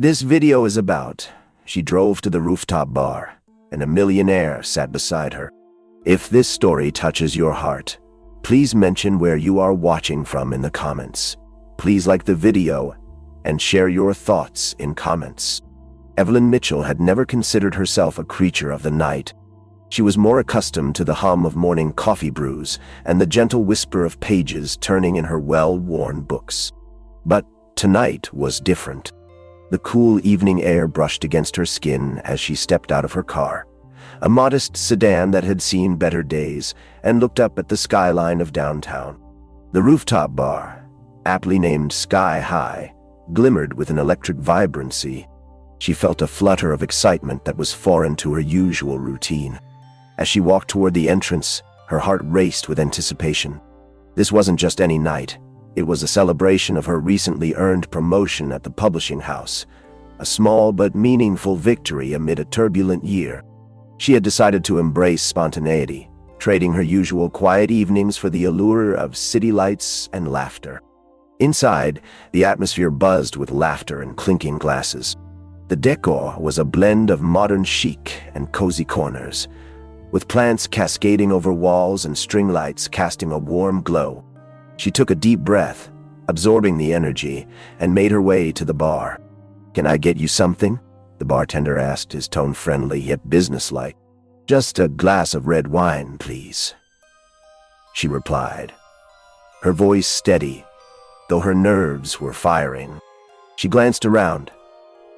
This video is about, she drove to the rooftop bar, and a millionaire sat beside her. If this story touches your heart, please mention where you are watching from in the comments. Please like the video and share your thoughts in comments. Evelyn Mitchell had never considered herself a creature of the night. She was more accustomed to the hum of morning coffee brews and the gentle whisper of pages turning in her well-worn books. But tonight was different. The cool evening air brushed against her skin as she stepped out of her car, a modest sedan that had seen better days, and looked up at the skyline of downtown. The rooftop bar, aptly named Sky High, glimmered with an electric vibrancy. She felt a flutter of excitement that was foreign to her usual routine. As she walked toward the entrance, her heart raced with anticipation. This wasn't just any night. It was a celebration of her recently earned promotion at the publishing house, a small but meaningful victory amid a turbulent year. She had decided to embrace spontaneity, trading her usual quiet evenings for the allure of city lights and laughter. Inside, the atmosphere buzzed with laughter and clinking glasses. The decor was a blend of modern chic and cozy corners, with plants cascading over walls and string lights casting a warm glow. She took a deep breath, absorbing the energy, and made her way to the bar. "Can I get you something?" the bartender asked, his tone friendly yet businesslike. "Just a glass of red wine, please," she replied, her voice steady, though her nerves were firing. She glanced around,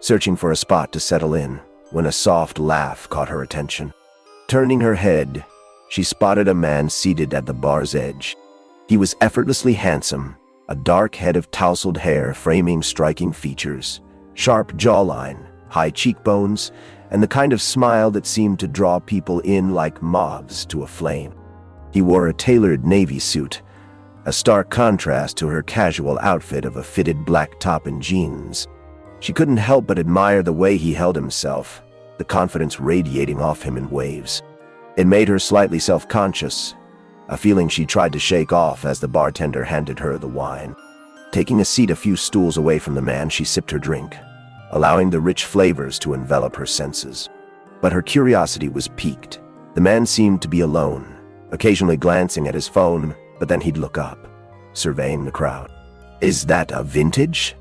searching for a spot to settle in, when a soft laugh caught her attention. Turning her head, she spotted a man seated at the bar's edge. He was effortlessly handsome, a dark head of tousled hair framing striking features, sharp jawline, high cheekbones, and the kind of smile that seemed to draw people in like moths to a flame. He wore a tailored navy suit, a stark contrast to her casual outfit of a fitted black top and jeans. She couldn't help but admire the way he held himself, the confidence radiating off him in waves. It made her slightly self-conscious, a feeling she tried to shake off as the bartender handed her the wine. Taking a seat a few stools away from the man, she sipped her drink, allowing the rich flavors to envelop her senses. But her curiosity was piqued. The man seemed to be alone, occasionally glancing at his phone, but then he'd look up, surveying the crowd. "Is that a vintage?"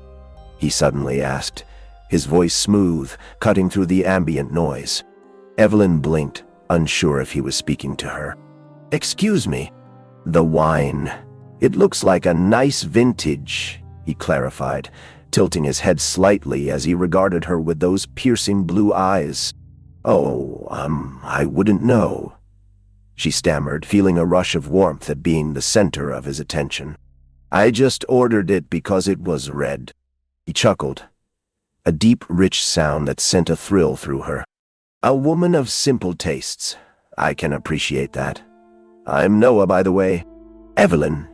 he suddenly asked, his voice smooth, cutting through the ambient noise. Evelyn blinked, unsure if he was speaking to her. "Excuse me." "The wine. It looks like a nice vintage," he clarified, tilting his head slightly as he regarded her with those piercing blue eyes. "Oh, I wouldn't know," she stammered, feeling a rush of warmth at being the center of his attention. "I just ordered it because it was red." He chuckled, a deep, rich sound that sent a thrill through her. "A woman of simple tastes. I can appreciate that. I'm Noah, by the way." "Evelyn,"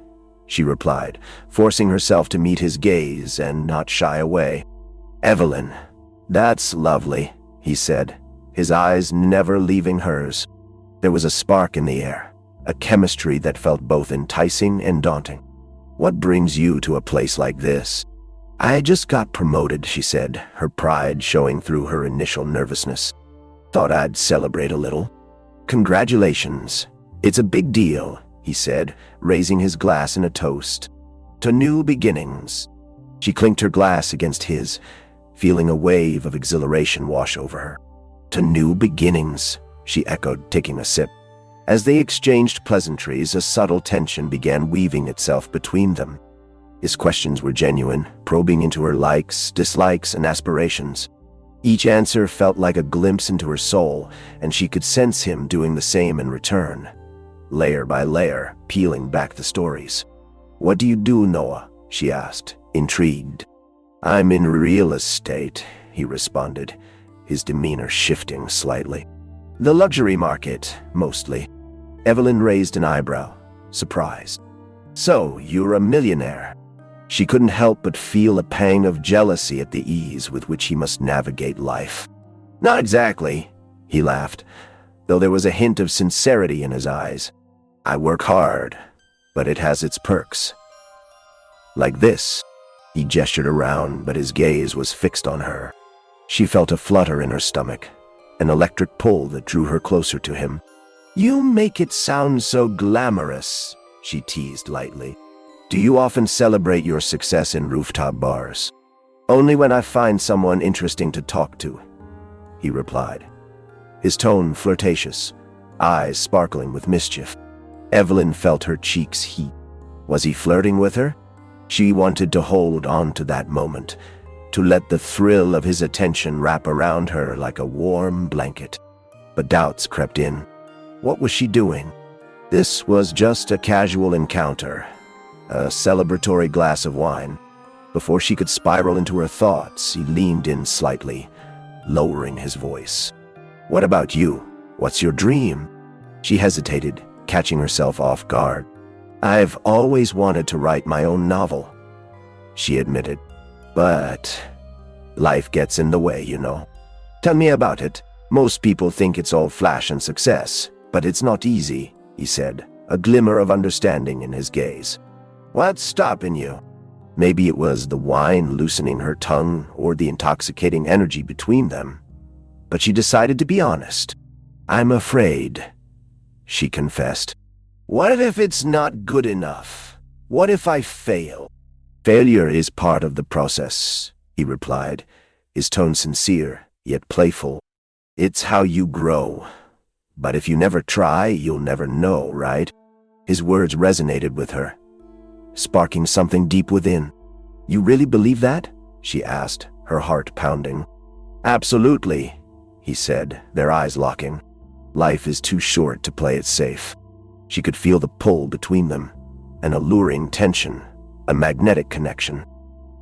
she replied, forcing herself to meet his gaze and not shy away. "Evelyn. That's lovely," he said, his eyes never leaving hers. There was a spark in the air, a chemistry that felt both enticing and daunting. "What brings you to a place like this?" "I just got promoted," she said, her pride showing through her initial nervousness. "Thought I'd celebrate a little." "Congratulations. It's a big deal," he said, raising his glass in a toast. "To new beginnings." She clinked her glass against his, feeling a wave of exhilaration wash over her. "To new beginnings," she echoed, taking a sip. As they exchanged pleasantries, a subtle tension began weaving itself between them. His questions were genuine, probing into her likes, dislikes, and aspirations. Each answer felt like a glimpse into her soul, and she could sense him doing the same in return, layer by layer, peeling back the stories. "What do you do, Noah?" she asked, intrigued. "I'm in real estate," he responded, his demeanor shifting slightly. "The luxury market, mostly." Evelyn raised an eyebrow, surprised. "So, you're a millionaire." She couldn't help but feel a pang of jealousy at the ease with which he must navigate life. "Not exactly," he laughed, though there was a hint of sincerity in his eyes. "I work hard, but it has its perks. Like this." He gestured around, but his gaze was fixed on her. She felt a flutter in her stomach, an electric pull that drew her closer to him. "You make it sound so glamorous," she teased lightly. "Do you often celebrate your success in rooftop bars?" "Only when I find someone interesting to talk to," he replied, his tone flirtatious, eyes sparkling with mischief. Evelyn felt her cheeks heat. Was he flirting with her? She wanted to hold on to that moment, to let the thrill of his attention wrap around her like a warm blanket. But doubts crept in. What was she doing? This was just a casual encounter, a celebratory glass of wine. Before she could spiral into her thoughts, he leaned in slightly, lowering his voice. "What about you? What's your dream?" She hesitated, catching herself off guard. "I've always wanted to write my own novel," she admitted. "But life gets in the way, you know." "Tell me about it. Most people think it's all flash and success, but it's not easy," he said, a glimmer of understanding in his gaze. "What's stopping you?" Maybe it was the wine loosening her tongue or the intoxicating energy between them. But she decided to be honest. "I'm afraid," she confessed. "What if it's not good enough? What if I fail?" "Failure is part of the process," he replied, his tone sincere, yet playful. "It's how you grow. But if you never try, you'll never know, right?" His words resonated with her, sparking something deep within. "You really believe that?" she asked, her heart pounding. "Absolutely," he said, their eyes locking. Life is too short to play it safe. She could feel the pull between them, an alluring tension, a magnetic connection.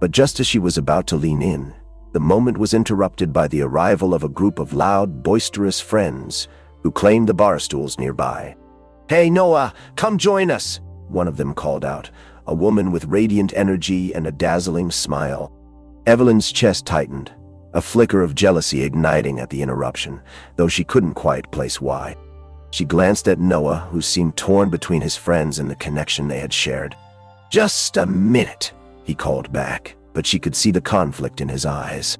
But just as she was about to lean in, the moment was interrupted by the arrival of a group of loud, boisterous friends who claimed the bar stools nearby. "Hey, Noah, come join us," one of them called out, a woman with radiant energy and a dazzling smile. Evelyn's chest tightened, a flicker of jealousy igniting at the interruption, though she couldn't quite place why. She glanced at Noah, who seemed torn between his friends and the connection they had shared. "Just a minute," he called back, but she could see the conflict in his eyes.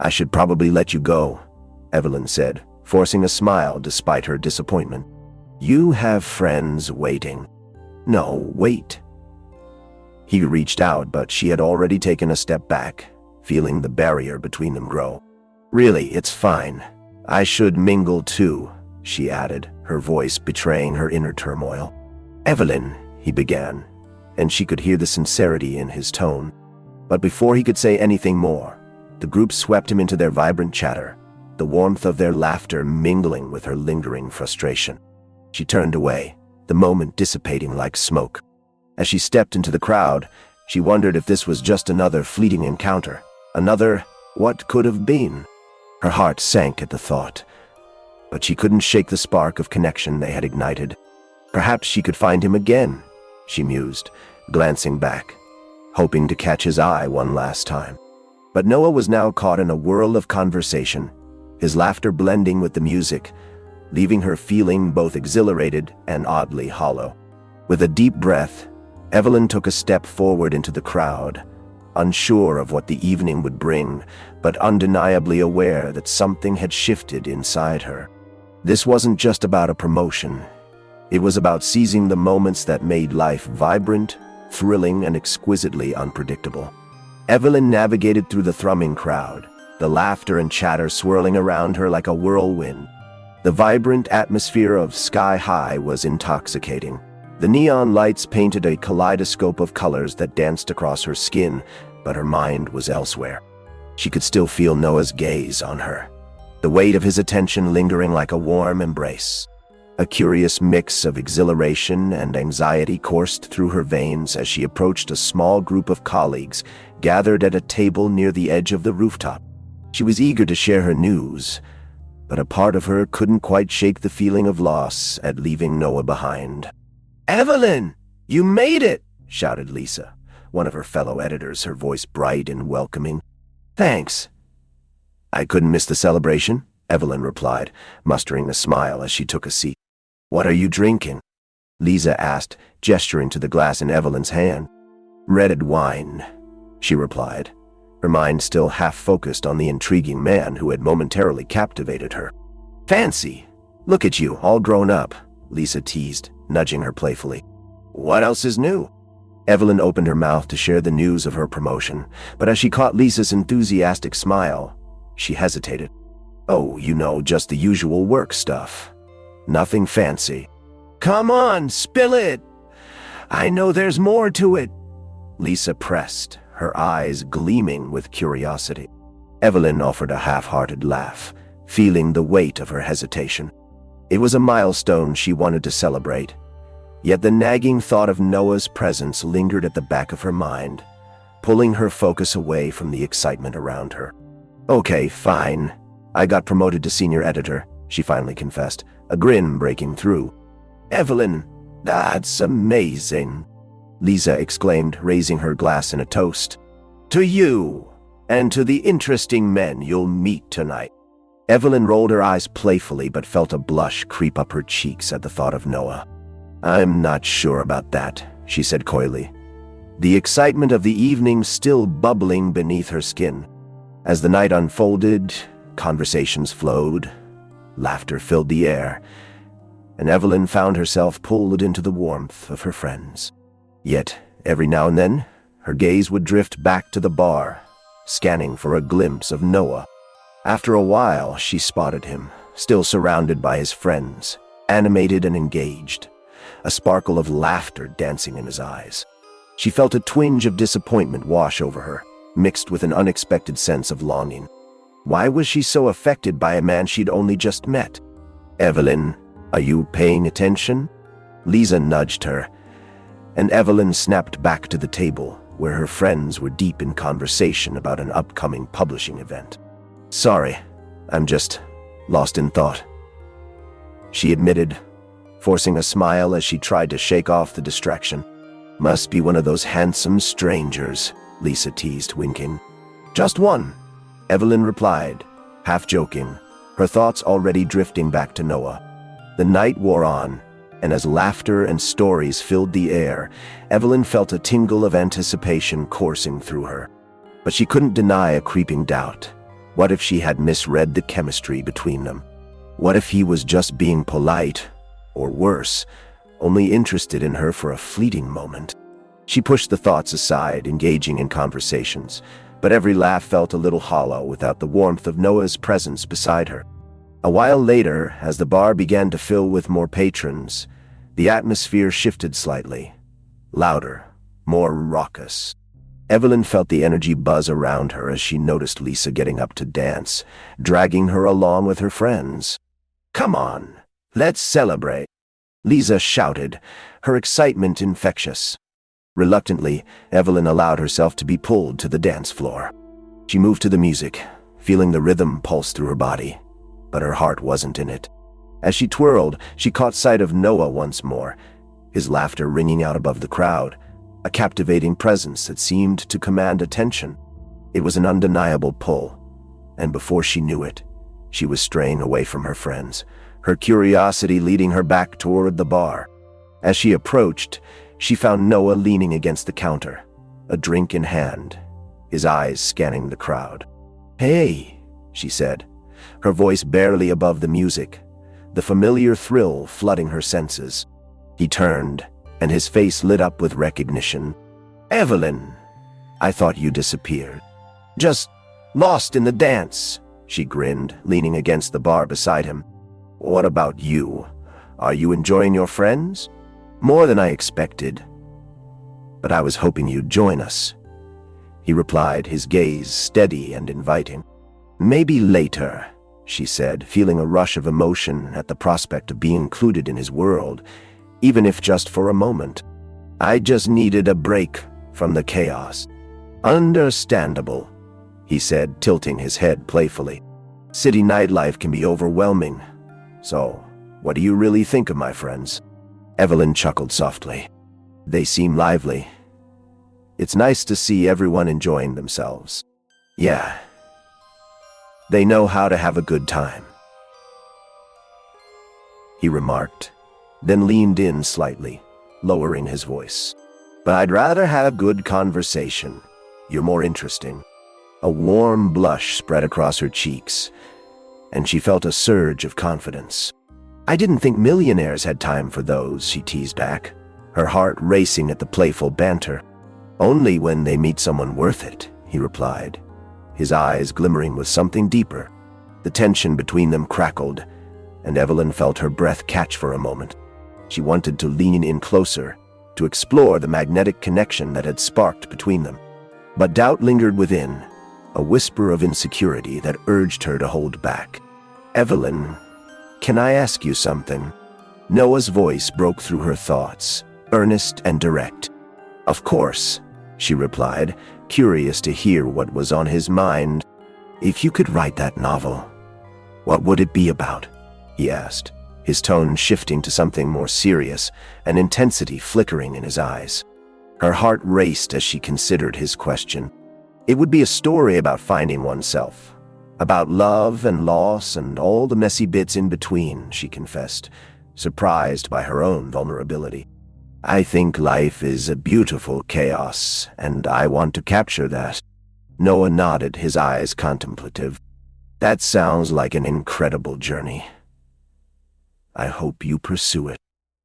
"I should probably let you go," Evelyn said, forcing a smile despite her disappointment. "You have friends waiting." "No, wait." He reached out, but she had already taken a step back, feeling the barrier between them grow. "Really, it's fine. I should mingle too," she added, her voice betraying her inner turmoil. "Evelyn," he began, and she could hear the sincerity in his tone. But before he could say anything more, the group swept him into their vibrant chatter, the warmth of their laughter mingling with her lingering frustration. She turned away, the moment dissipating like smoke. As she stepped into the crowd, she wondered if this was just another fleeting encounter, another what could have been. Her heart sank at the thought, but she couldn't shake the spark of connection they had ignited. Perhaps she could find him again, she mused, glancing back, hoping to catch his eye one last time. But Noah was now caught in a whirl of conversation, his laughter blending with the music, leaving her feeling both exhilarated and oddly hollow. With a deep breath, Evelyn took a step forward into the crowd, unsure of what the evening would bring, but undeniably aware that something had shifted inside her. This wasn't just about a promotion. It was about seizing the moments that made life vibrant, thrilling, and exquisitely unpredictable. Evelyn navigated through the thrumming crowd, the laughter and chatter swirling around her like a whirlwind. The vibrant atmosphere of Sky High was intoxicating. The neon lights painted a kaleidoscope of colors that danced across her skin, but her mind was elsewhere. She could still feel Noah's gaze on her, the weight of his attention lingering like a warm embrace. A curious mix of exhilaration and anxiety coursed through her veins as she approached a small group of colleagues gathered at a table near the edge of the rooftop. She was eager to share her news, but a part of her couldn't quite shake the feeling of loss at leaving Noah behind. "Evelyn, you made it!" shouted Lisa, one of her fellow editors, her voice bright and welcoming. "Thanks." "I couldn't miss the celebration," Evelyn replied, mustering a smile as she took a seat. "What are you drinking?" Lisa asked, gesturing to the glass in Evelyn's hand. "Red wine," she replied, her mind still half focused on the intriguing man who had momentarily captivated her. Fancy! Look at you, all grown up, Lisa teased, nudging her playfully. What else is new? Evelyn opened her mouth to share the news of her promotion, but as she caught Lisa's enthusiastic smile, she hesitated. Oh, just the usual work stuff. Nothing fancy. Come on, spill it! I know there's more to it. Lisa pressed, her eyes gleaming with curiosity. Evelyn offered a half-hearted laugh, feeling the weight of her hesitation. It was a milestone she wanted to celebrate, yet the nagging thought of Noah's presence lingered at the back of her mind, pulling her focus away from the excitement around her. Okay, fine. I got promoted to senior editor, she finally confessed, a grin breaking through. Evelyn, that's amazing, Lisa exclaimed, raising her glass in a toast. To you, and to the interesting men you'll meet tonight. Evelyn rolled her eyes playfully but felt a blush creep up her cheeks at the thought of Noah. I'm not sure about that, she said coyly, the excitement of the evening still bubbling beneath her skin. As the night unfolded, conversations flowed, laughter filled the air, and Evelyn found herself pulled into the warmth of her friends. Yet, every now and then, her gaze would drift back to the bar, scanning for a glimpse of Noah. After a while, she spotted him, still surrounded by his friends, animated and engaged, a sparkle of laughter dancing in his eyes. She felt a twinge of disappointment wash over her, mixed with an unexpected sense of longing. Why was she so affected by a man she'd only just met? Evelyn, are you paying attention? Lisa nudged her, and Evelyn snapped back to the table, where her friends were deep in conversation about an upcoming publishing event. Sorry, I'm just lost in thought, she admitted, forcing a smile as she tried to shake off the distraction. Must be one of those handsome strangers, Lisa teased, winking. Just one, Evelyn replied, half joking, her thoughts already drifting back to Noah. The night wore on, and as laughter and stories filled the air, Evelyn felt a tingle of anticipation coursing through her. But she couldn't deny a creeping doubt. What if she had misread the chemistry between them? What if he was just being polite, or worse, only interested in her for a fleeting moment? She pushed the thoughts aside, engaging in conversations, but every laugh felt a little hollow without the warmth of Noah's presence beside her. A while later, as the bar began to fill with more patrons, the atmosphere shifted slightly. Louder, more raucous. Evelyn felt the energy buzz around her as she noticed Lisa getting up to dance, dragging her along with her friends. Come on, let's celebrate, Lisa shouted, her excitement infectious. Reluctantly, Evelyn allowed herself to be pulled to the dance floor. She moved to the music, feeling the rhythm pulse through her body, but her heart wasn't in it. As she twirled, she caught sight of Noah once more, his laughter ringing out above the crowd, a captivating presence that seemed to command attention. It was an undeniable pull, and before she knew it, she was straying away from her friends, her curiosity leading her back toward the bar. As she approached, she found Noah leaning against the counter, a drink in hand, his eyes scanning the crowd. Hey, she said, her voice barely above the music, the familiar thrill flooding her senses. He turned, and his face lit up with recognition. Evelyn, I thought you disappeared. Just lost in the dance, she grinned, leaning against the bar beside him. What about you? Are you enjoying your friends? More than I expected. But I was hoping you'd join us, he replied, his gaze steady and inviting. Maybe later, she said, feeling a rush of emotion at the prospect of being included in his world, even if just for a moment. I just needed a break from the chaos. Understandable, he said, tilting his head playfully. City nightlife can be overwhelming. So, what do you really think of my friends? Evelyn chuckled softly. They seem lively. It's nice to see everyone enjoying themselves. Yeah. They know how to have a good time, he remarked, then leaned in slightly, lowering his voice. But I'd rather have good conversation. You're more interesting." A warm blush spread across her cheeks, and she felt a surge of confidence. "I didn't think millionaires had time for those," she teased back, her heart racing at the playful banter. "Only when they meet someone worth it," he replied, his eyes glimmering with something deeper. The tension between them crackled, and Evelyn felt her breath catch for a moment. She wanted to lean in closer, to explore the magnetic connection that had sparked between them. But doubt lingered within, a whisper of insecurity that urged her to hold back. "Evelyn, can I ask you something?" Noah's voice broke through her thoughts, earnest and direct. "Of course," she replied, curious to hear what was on his mind. "If you could write that novel, what would it be about?" he asked, his tone shifting to something more serious, an intensity flickering in his eyes. Her heart raced as she considered his question. "It would be a story about finding oneself, about love and loss and all the messy bits in between," she confessed, surprised by her own vulnerability. "I think life is a beautiful chaos, and I want to capture that." Noah nodded, his eyes contemplative. "That sounds like an incredible journey. I hope you pursue it."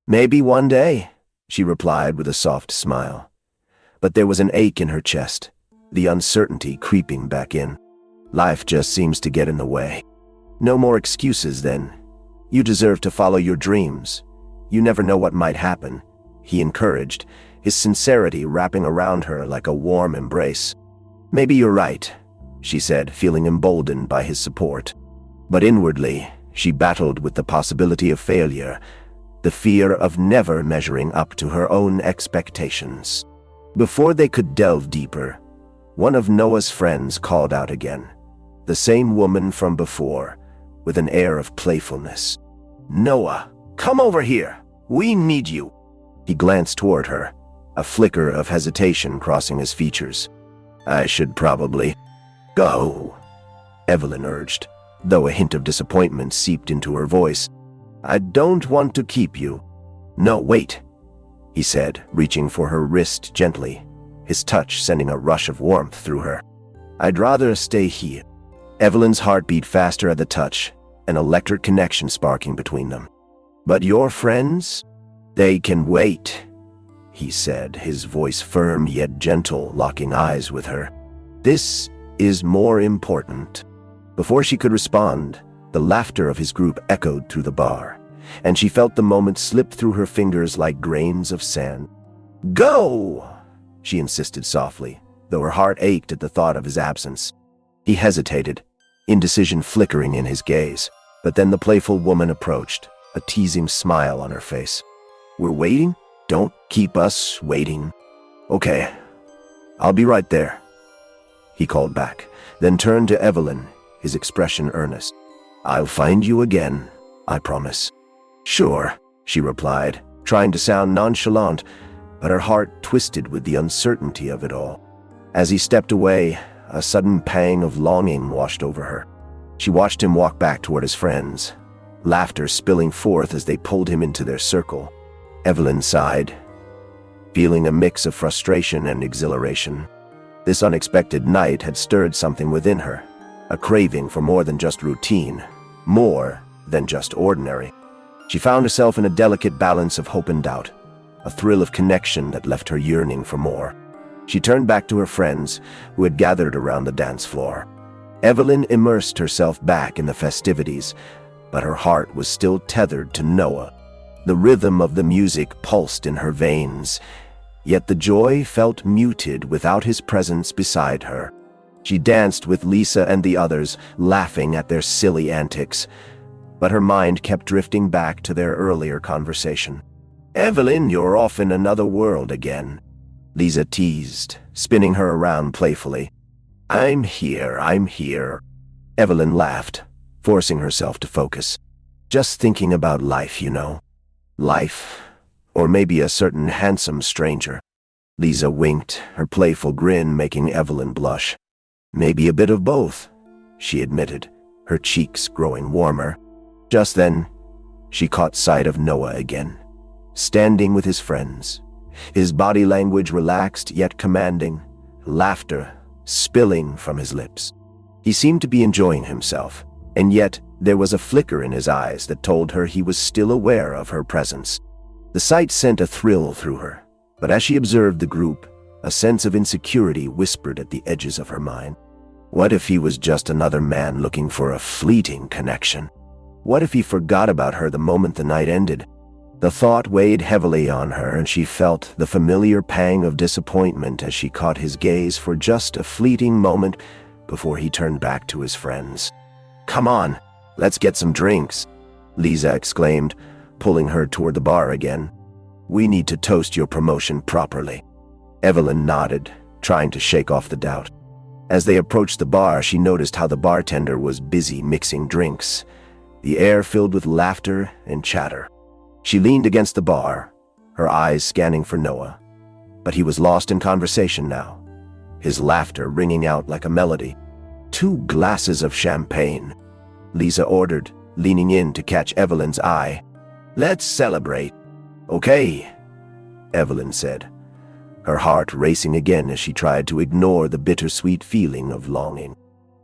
"Maybe one day," she replied with a soft smile. But there was an ache in her chest, the uncertainty creeping back in. Life just seems to get in the way. "No more excuses, then. You deserve to follow your dreams. You never know what might happen," he encouraged, his sincerity wrapping around her like a warm embrace. "Maybe you're right," she said, feeling emboldened by his support. But inwardly, she battled with the possibility of failure, the fear of never measuring up to her own expectations. Before they could delve deeper, one of Noah's friends called out again, the same woman from before, with an air of playfulness. "Noah, come over here. We need you." He glanced toward her, a flicker of hesitation crossing his features. "I should probably go," Evelyn urged, though a hint of disappointment seeped into her voice. "I don't want to keep you." "No, wait," he said, reaching for her wrist gently, his touch sending a rush of warmth through her. "I'd rather stay here." Evelyn's heart beat faster at the touch, an electric connection sparking between them. "But your friends? They can wait," he said, his voice firm yet gentle, locking eyes with her. "This is more important." Before she could respond, the laughter of his group echoed through the bar, and she felt the moment slip through her fingers like grains of sand. "Go!" she insisted softly, though her heart ached at the thought of his absence. He hesitated, indecision flickering in his gaze, but then the playful woman approached, a teasing smile on her face. "We're waiting? Don't keep us waiting." "Okay, I'll be right there," he called back, then turned to Evelyn, his expression earnest. "I'll find you again, I promise." "Sure," she replied, trying to sound nonchalant, but her heart twisted with the uncertainty of it all. As he stepped away, a sudden pang of longing washed over her. She watched him walk back toward his friends, laughter spilling forth as they pulled him into their circle. Evelyn sighed, feeling a mix of frustration and exhilaration. This unexpected night had stirred something within her, a craving for more than just routine, more than just ordinary. She found herself in a delicate balance of hope and doubt, a thrill of connection that left her yearning for more. She turned back to her friends, who had gathered around the dance floor. Evelyn immersed herself back in the festivities, but her heart was still tethered to Noah. The rhythm of the music pulsed in her veins, yet the joy felt muted without his presence beside her. She danced with Lisa and the others, laughing at their silly antics, but her mind kept drifting back to their earlier conversation. "Evelyn, you're off in another world again," Lisa teased, spinning her around playfully. I'm here." Evelyn laughed, forcing herself to focus. "Just thinking about life, you know. Life, or maybe a certain handsome stranger." Lisa winked, her playful grin making Evelyn blush. "Maybe a bit of both," she admitted, her cheeks growing warmer. Just then, she caught sight of Noah again, standing with his friends, his body language relaxed yet commanding, laughter spilling from his lips. He seemed to be enjoying himself, and yet there was a flicker in his eyes that told her he was still aware of her presence. The sight sent a thrill through her, but as she observed the group, a sense of insecurity whispered at the edges of her mind. What if he was just another man looking for a fleeting connection? What if he forgot about her the moment the night ended? The thought weighed heavily on her, and she felt the familiar pang of disappointment as she caught his gaze for just a fleeting moment before he turned back to his friends. "Come on, let's get some drinks," Lisa exclaimed, pulling her toward the bar again. "We need to toast your promotion properly." Evelyn nodded, trying to shake off the doubt. As they approached the bar, she noticed how the bartender was busy mixing drinks, the air filled with laughter and chatter. She leaned against the bar, her eyes scanning for Noah, but he was lost in conversation now, his laughter ringing out like a melody. "2 glasses of champagne," Lisa ordered, leaning in to catch Evelyn's eye. "Let's celebrate." "Okay," Evelyn said, her heart racing again as she tried to ignore the bittersweet feeling of longing.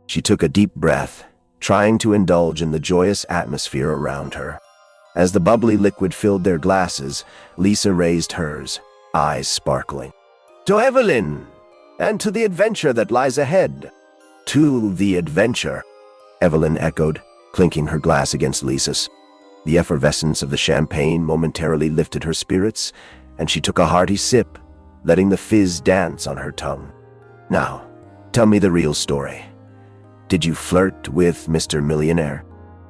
She took a deep breath, trying to indulge in the joyous atmosphere around her. As the bubbly liquid filled their glasses, Lisa raised hers, eyes sparkling. "To Evelyn, and to the adventure that lies ahead." "To the adventure," Evelyn echoed, clinking her glass against Lisa's. The effervescence of the champagne momentarily lifted her spirits, and she took a hearty sip, letting the fizz dance on her tongue. "Now, tell me the real story. Did you flirt with Mr. Millionaire?"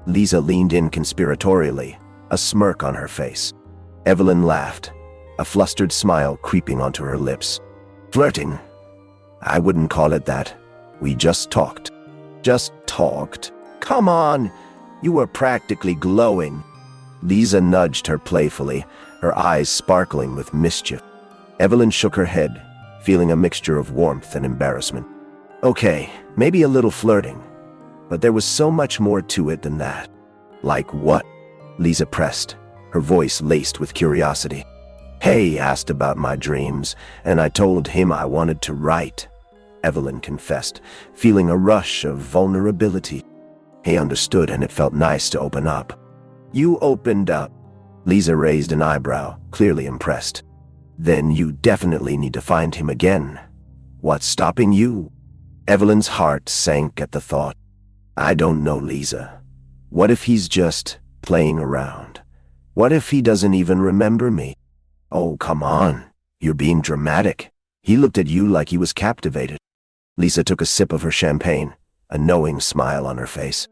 Lisa leaned in conspiratorially, a smirk on her face. Evelyn laughed, a flustered smile creeping onto her lips. "Flirting? I wouldn't call it that. We just talked." "Just talked? Come on! You were practically glowing." Lisa nudged her playfully, her eyes sparkling with mischief. Evelyn shook her head, feeling a mixture of warmth and embarrassment. "Okay, maybe a little flirting, but there was so much more to it than that." "Like what?" Lisa pressed, her voice laced with curiosity. "He asked about my dreams, and I told him I wanted to write," Evelyn confessed, feeling a rush of vulnerability. He understood, and it felt nice to open up. "You opened up?" Lisa raised an eyebrow, clearly impressed. "Then you definitely need to find him again. What's stopping you?" Evelyn's heart sank at the thought. "I don't know, Lisa. What if he's just playing around? What if he doesn't even remember me?" "Oh, come on. You're being dramatic. He looked at you like he was captivated." Lisa took a sip of her champagne, a knowing smile on her face.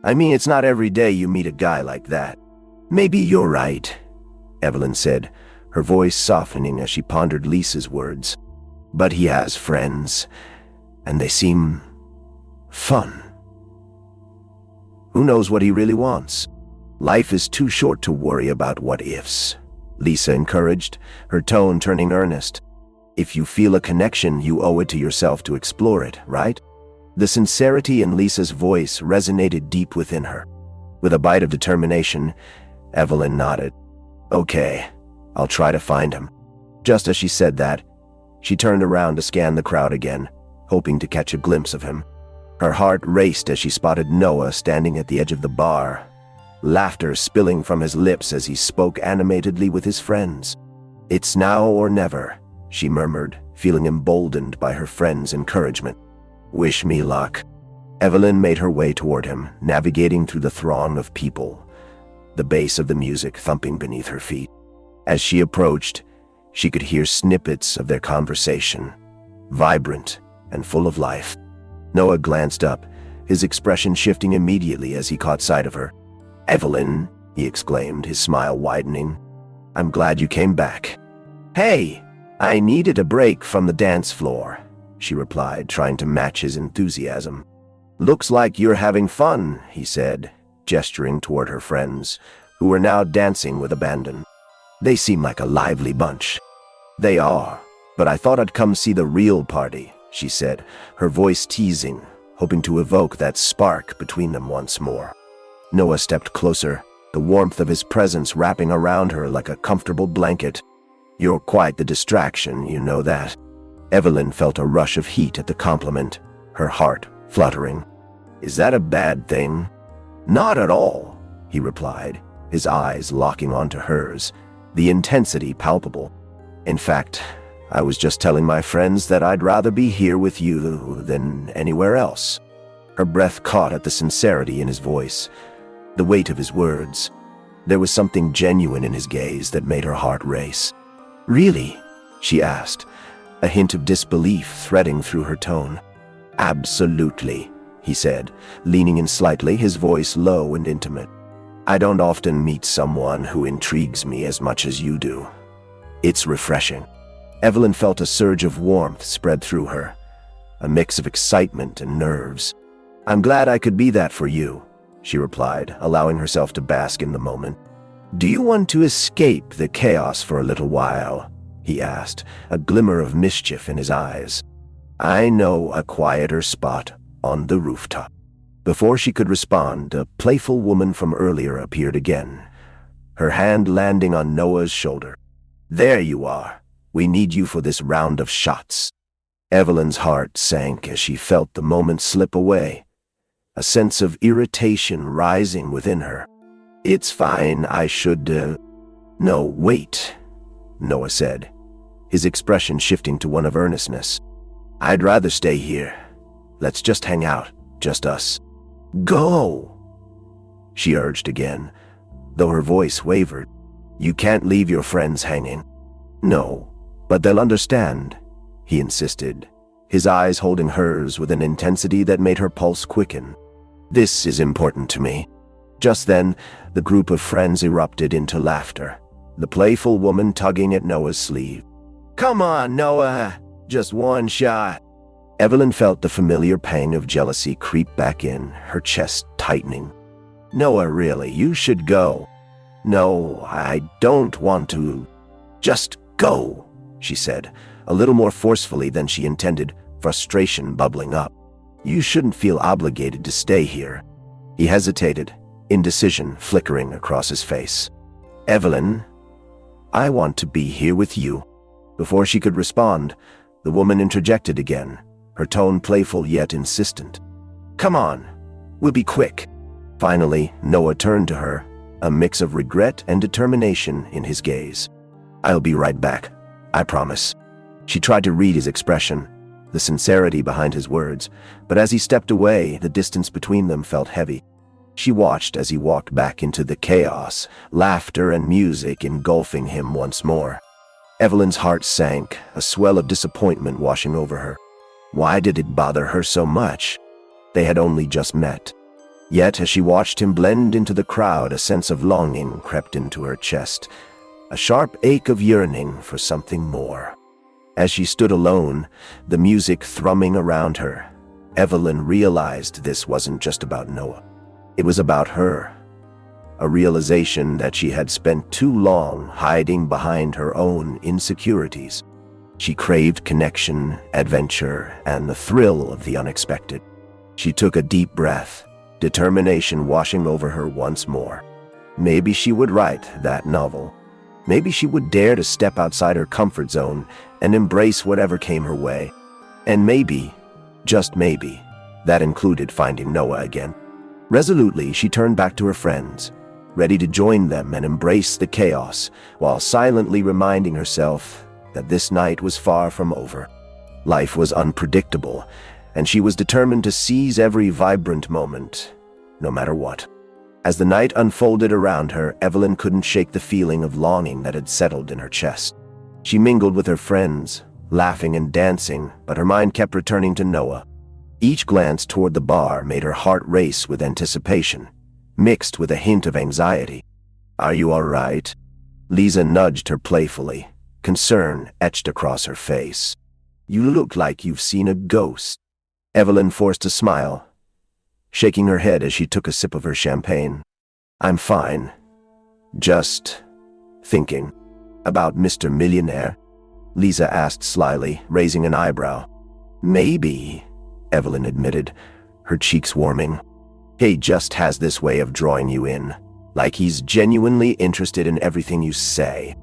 "I mean, it's not every day you meet a guy like that." "Maybe you're right," Evelyn said, her voice softening as she pondered Lisa's words. "But he has friends, and they seem fun. Who knows what he really wants? Life is too short to worry about what-ifs," Lisa encouraged, her tone turning earnest. "If you feel a connection, you owe it to yourself to explore it, right?" The sincerity in Lisa's voice resonated deep within her. With a bite of determination, Evelyn nodded. "Okay, I'll try to find him." Just as she said that, she turned around to scan the crowd again, hoping to catch a glimpse of him. Her heart raced as she spotted Noah standing at the edge of the bar, laughter spilling from his lips as he spoke animatedly with his friends. "It's now or never," she murmured, feeling emboldened by her friend's encouragement. "Wish me luck." Evelyn made her way toward him, navigating through the throng of people, the bass of the music thumping beneath her feet. As she approached, she could hear snippets of their conversation, vibrant and full of life. Noah glanced up, his expression shifting immediately as he caught sight of her. "Evelyn," he exclaimed, his smile widening. "I'm glad you came back." "Hey, I needed a break from the dance floor," she replied, trying to match his enthusiasm. "Looks like you're having fun," he said, gesturing toward her friends, who were now dancing with abandon. "They seem like a lively bunch." "They are, but I thought I'd come see the real party," she said, her voice teasing, hoping to evoke that spark between them once more. Noah stepped closer, the warmth of his presence wrapping around her like a comfortable blanket. "You're quite the distraction, you know that." Evelyn felt a rush of heat at the compliment, her heart fluttering. "Is that a bad thing?" "Not at all," he replied, his eyes locking onto hers, the intensity palpable. "In fact, I was just telling my friends that I'd rather be here with you than anywhere else." Her breath caught at the sincerity in his voice, the weight of his words. There was something genuine in his gaze that made her heart race. "Really?" she asked, a hint of disbelief threading through her tone. "Absolutely," he said, leaning in slightly, his voice low and intimate. "I don't often meet someone who intrigues me as much as you do. It's refreshing." Evelyn felt a surge of warmth spread through her, a mix of excitement and nerves. "I'm glad I could be that for you," she replied, allowing herself to bask in the moment. "Do you want to escape the chaos for a little while?" he asked, a glimmer of mischief in his eyes. "I know a quieter spot on the rooftop." Before she could respond, a playful woman from earlier appeared again, her hand landing on Noah's shoulder. "There you are. We need you for this round of shots." Evelyn's heart sank as she felt the moment slip away, a sense of irritation rising within her. "It's fine, I should, No, wait," Noah said, his expression shifting to one of earnestness. "I'd rather stay here. Let's just hang out, just us." "Go," she urged again, though her voice wavered. "You can't leave your friends hanging." "No, but they'll understand," he insisted, his eyes holding hers with an intensity that made her pulse quicken. "This is important to me." Just then, the group of friends erupted into laughter, the playful woman tugging at Noah's sleeve. "Come on, Noah, just one shot." Evelyn felt the familiar pang of jealousy creep back in, her chest tightening. "Noah, really, you should go." "No, I don't want to." "Just go," she said, a little more forcefully than she intended, frustration bubbling up. "You shouldn't feel obligated to stay here." He hesitated, indecision flickering across his face. "Evelyn, I want to be here with you." Before she could respond, the woman interjected again, her tone playful yet insistent. "Come on, we'll be quick." Finally, Noah turned to her, a mix of regret and determination in his gaze. "I'll be right back, I promise." She tried to read his expression, the sincerity behind his words, but as he stepped away, the distance between them felt heavy. She watched as he walked back into the chaos, laughter and music engulfing him once more. Evelyn's heart sank, a swell of disappointment washing over her. Why did it bother her so much? They had only just met. Yet, as she watched him blend into the crowd, a sense of longing crept into her chest, a sharp ache of yearning for something more. As she stood alone, the music thrumming around her, Evelyn realized this wasn't just about Noah. It was about her. A realization that she had spent too long hiding behind her own insecurities. She craved connection, adventure, and the thrill of the unexpected. She took a deep breath, determination washing over her once more. Maybe she would write that novel. Maybe she would dare to step outside her comfort zone and embrace whatever came her way. And maybe, just maybe, that included finding Noah again. Resolutely, she turned back to her friends, ready to join them and embrace the chaos, while silently reminding herself that this night was far from over. Life was unpredictable, and she was determined to seize every vibrant moment, no matter what. As the night unfolded around her, Evelyn couldn't shake the feeling of longing that had settled in her chest. She mingled with her friends, laughing and dancing, but her mind kept returning to Noah. Each glance toward the bar made her heart race with anticipation, mixed with a hint of anxiety. "Are you all right?" Lisa nudged her playfully, concern etched across her face. "You look like you've seen a ghost." Evelyn forced a smile, shaking her head as she took a sip of her champagne. "I'm fine. Just thinking." "About Mr. Millionaire?" Lisa asked slyly, raising an eyebrow. "Maybe," Evelyn admitted, her cheeks warming. "He just has this way of drawing you in, like he's genuinely interested in everything you say.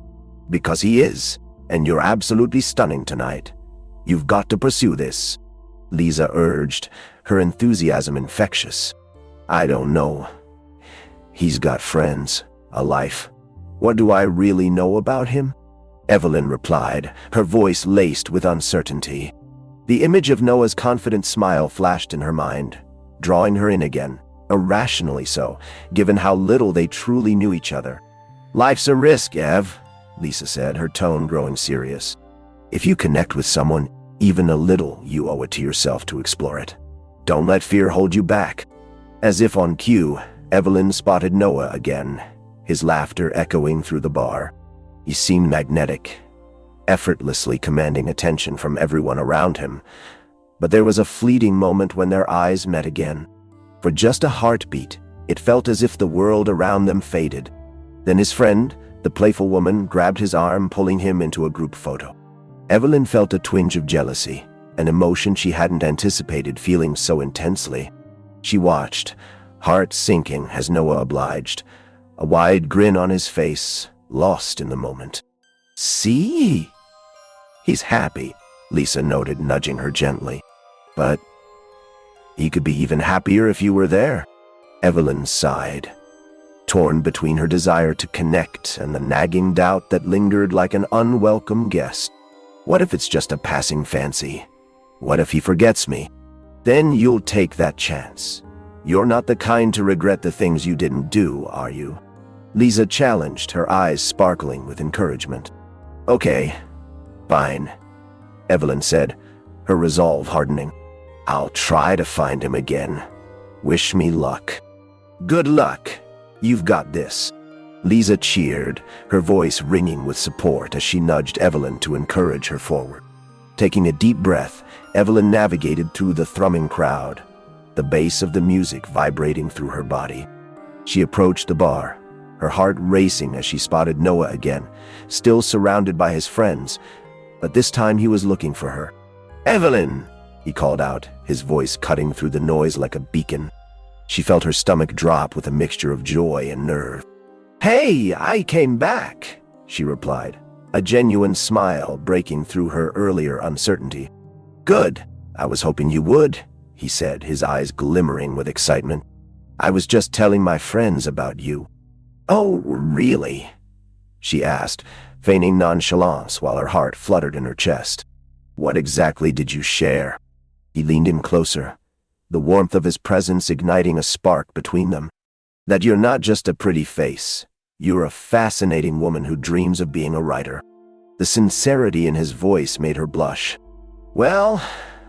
Because he is, and you're absolutely stunning tonight. You've got to pursue this," Lisa urged, her enthusiasm infectious. "I don't know. He's got friends, a life. What do I really know about him?" Evelyn replied, her voice laced with uncertainty. The image of Noah's confident smile flashed in her mind, drawing her in again, irrationally so, given how little they truly knew each other. "Life's a risk, Ev," Lisa said, her tone growing serious. "If you connect with someone, even a little, you owe it to yourself to explore it. Don't let fear hold you back." As if on cue, Evelyn spotted Noah again, his laughter echoing through the bar. He seemed magnetic, effortlessly commanding attention from everyone around him. But there was a fleeting moment when their eyes met again. For just a heartbeat, it felt as if the world around them faded. Then his friend, the playful woman, grabbed his arm, pulling him into a group photo. Evelyn felt a twinge of jealousy, an emotion she hadn't anticipated feeling so intensely. She watched, heart sinking as Noah obliged, a wide grin on his face, lost in the moment. "See? He's happy," Lisa noted, nudging her gently. "But he could be even happier if you were there." Evelyn sighed, torn between her desire to connect and the nagging doubt that lingered like an unwelcome guest. What if it's just a passing fancy? What if he forgets me? Then you'll take that chance. You're not the kind to regret the things you didn't do, are you? Lisa challenged, her eyes sparkling with encouragement. "Okay, fine," Evelyn said, her resolve hardening. "I'll try to find him again. Wish me luck." "Good luck. You've got this." Lisa cheered, her voice ringing with support as she nudged Evelyn to encourage her forward. Taking a deep breath, Evelyn navigated through the thrumming crowd, the bass of the music vibrating through her body. She approached the bar, her heart racing as she spotted Noah again, still surrounded by his friends, but this time he was looking for her. "Evelyn!" he called out, his voice cutting through the noise like a beacon. She felt her stomach drop with a mixture of joy and nerve. "Hey, I came back," she replied, a genuine smile breaking through her earlier uncertainty. "Good. I was hoping you would," he said, his eyes glimmering with excitement. "I was just telling my friends about you." "Oh, really?" she asked, feigning nonchalance while her heart fluttered in her chest. "What exactly did you share?" He leaned in closer, the warmth of his presence igniting a spark between them. "That you're not just a pretty face. You're a fascinating woman who dreams of being a writer." The sincerity in his voice made her blush. "Well,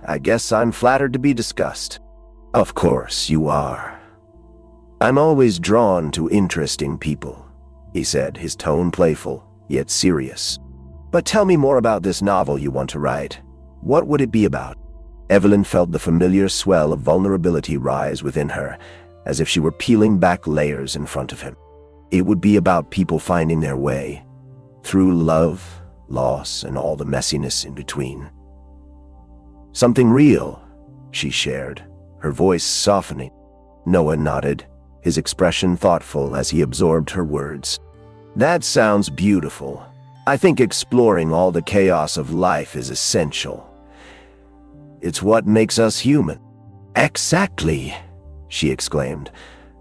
I guess I'm flattered to be discussed." "Of course you are. I'm always drawn to interesting people," he said, his tone playful, yet serious. "But tell me more about this novel you want to write. What would it be about?" Evelyn felt the familiar swell of vulnerability rise within her, as if she were peeling back layers in front of him. It would be about people finding their way, through love, loss, and all the messiness in between. "Something real," she shared, her voice softening. Noah nodded, his expression thoughtful as he absorbed her words. "That sounds beautiful. I think exploring all the chaos of life is essential. It's what makes us human." "Exactly," she exclaimed,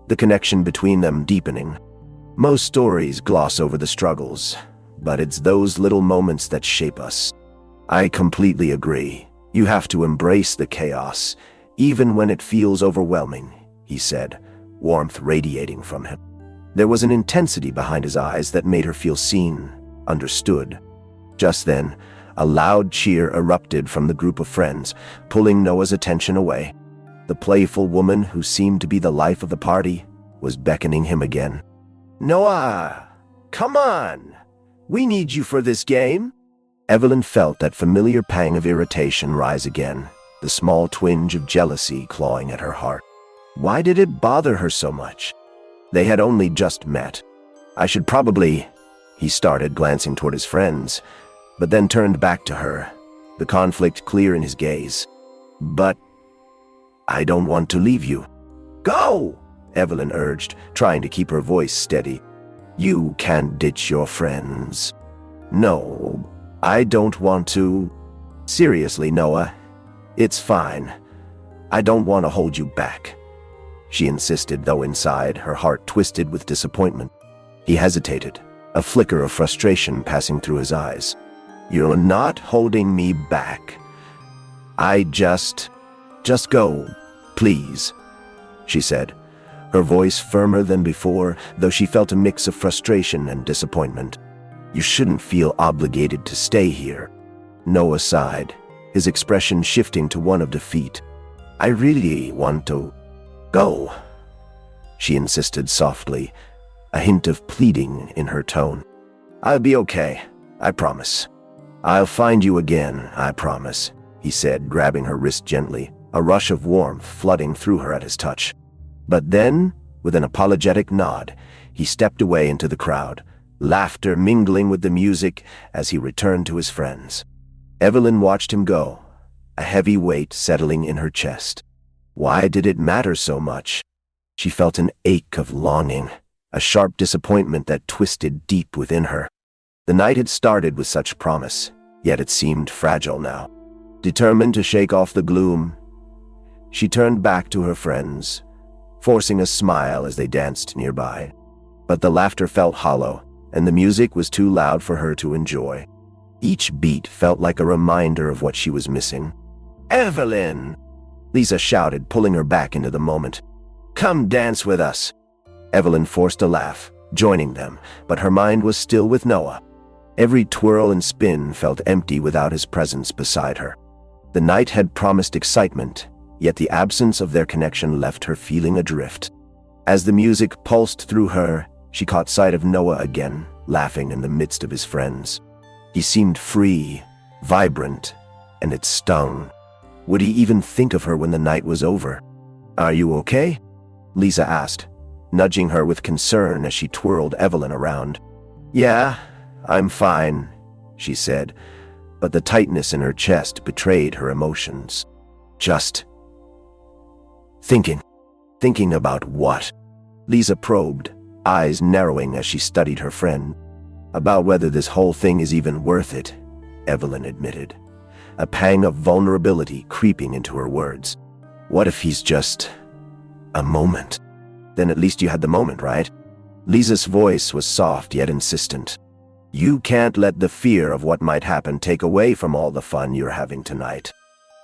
the connection between them deepening. "Most stories gloss over the struggles, but it's those little moments that shape us." "I completely agree. You have to embrace the chaos, even when it feels overwhelming," he said, warmth radiating from him. There was an intensity behind his eyes that made her feel seen, understood. Just then, a loud cheer erupted from the group of friends, pulling Noah's attention away. The playful woman who seemed to be the life of the party was beckoning him again. "Noah, come on! We need you for this game!" Evelyn felt that familiar pang of irritation rise again, the small twinge of jealousy clawing at her heart. Why did it bother her so much? They had only just met. "I should probably," he started, glancing toward his friends, but then turned back to her, the conflict clear in his gaze. "But I don't want to leave you." "Go!" Evelyn urged, trying to keep her voice steady. "You can't ditch your friends." "No, I don't want to." Seriously, Noah, it's fine. I don't want to hold you back, she insisted, though inside her heart twisted with disappointment. He hesitated, a flicker of frustration passing through his eyes. You're not holding me back. Just go, please, she said, her voice firmer than before, though she felt a mix of frustration and disappointment. You shouldn't feel obligated to stay here. Noah sighed, his expression shifting to one of defeat. I really want to go, she insisted softly, a hint of pleading in her tone. I'll be okay, I promise. I'll find you again, I promise, he said, grabbing her wrist gently, a rush of warmth flooding through her at his touch. But then, with an apologetic nod, he stepped away into the crowd, laughter mingling with the music as he returned to his friends. Evelyn watched him go, a heavy weight settling in her chest. Why did it matter so much? She felt an ache of longing, a sharp disappointment that twisted deep within her. The night had started with such promise, yet it seemed fragile now. Determined to shake off the gloom, she turned back to her friends, forcing a smile as they danced nearby. But the laughter felt hollow, and the music was too loud for her to enjoy. Each beat felt like a reminder of what she was missing. Evelyn! Lisa shouted, pulling her back into the moment. Come dance with us. Evelyn forced a laugh, joining them, but her mind was still with Noah. Every twirl and spin felt empty without his presence beside her. The night had promised excitement, yet the absence of their connection left her feeling adrift. As the music pulsed through her, she caught sight of Noah again, laughing in the midst of his friends. He seemed free, vibrant, and it stung. Would he even think of her when the night was over? Are you okay? Lisa asked, nudging her with concern as she twirled Evelyn around. Yeah, I'm fine, she said, but the tightness in her chest betrayed her emotions. Just thinking. Thinking about what? Lisa probed, eyes narrowing as she studied her friend. About whether this whole thing is even worth it, Evelyn admitted, a pang of vulnerability creeping into her words. What if he's just a moment? Then at least you had the moment, right? Lisa's voice was soft yet insistent. You can't let the fear of what might happen take away from all the fun you're having tonight.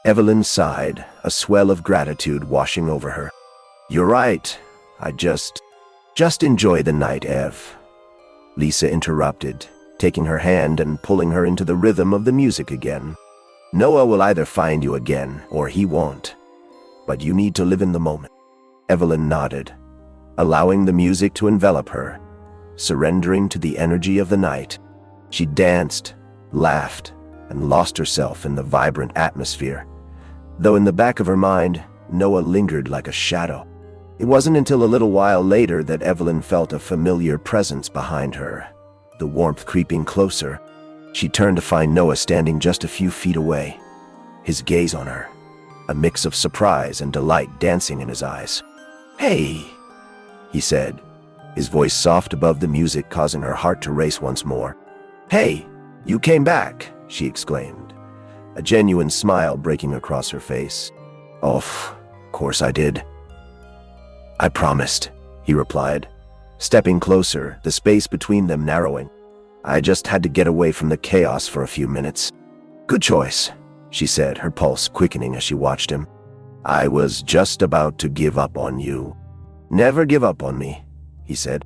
Evelyn sighed, a swell of gratitude washing over her. You're right. I just enjoy the night, Ev. Lisa interrupted, taking her hand and pulling her into the rhythm of the music again. Noah will either find you again, or he won't. But you need to live in the moment. Evelyn nodded, allowing the music to envelop her, surrendering to the energy of the night. She danced, laughed, and lost herself in the vibrant atmosphere. Though in the back of her mind, Noah lingered like a shadow. It wasn't until a little while later that Evelyn felt a familiar presence behind her, the warmth creeping closer. She turned to find Noah standing just a few feet away, his gaze on her, a mix of surprise and delight dancing in his eyes. Hey, he said, his voice soft above the music, causing her heart to race once more. Hey, you came back, she exclaimed, a genuine smile breaking across her face. Oh, of course I did. I promised, he replied, stepping closer, the space between them narrowing. I just had to get away from the chaos for a few minutes. Good choice, she said, her pulse quickening as she watched him. I was just about to give up on you. Never give up on me, he said.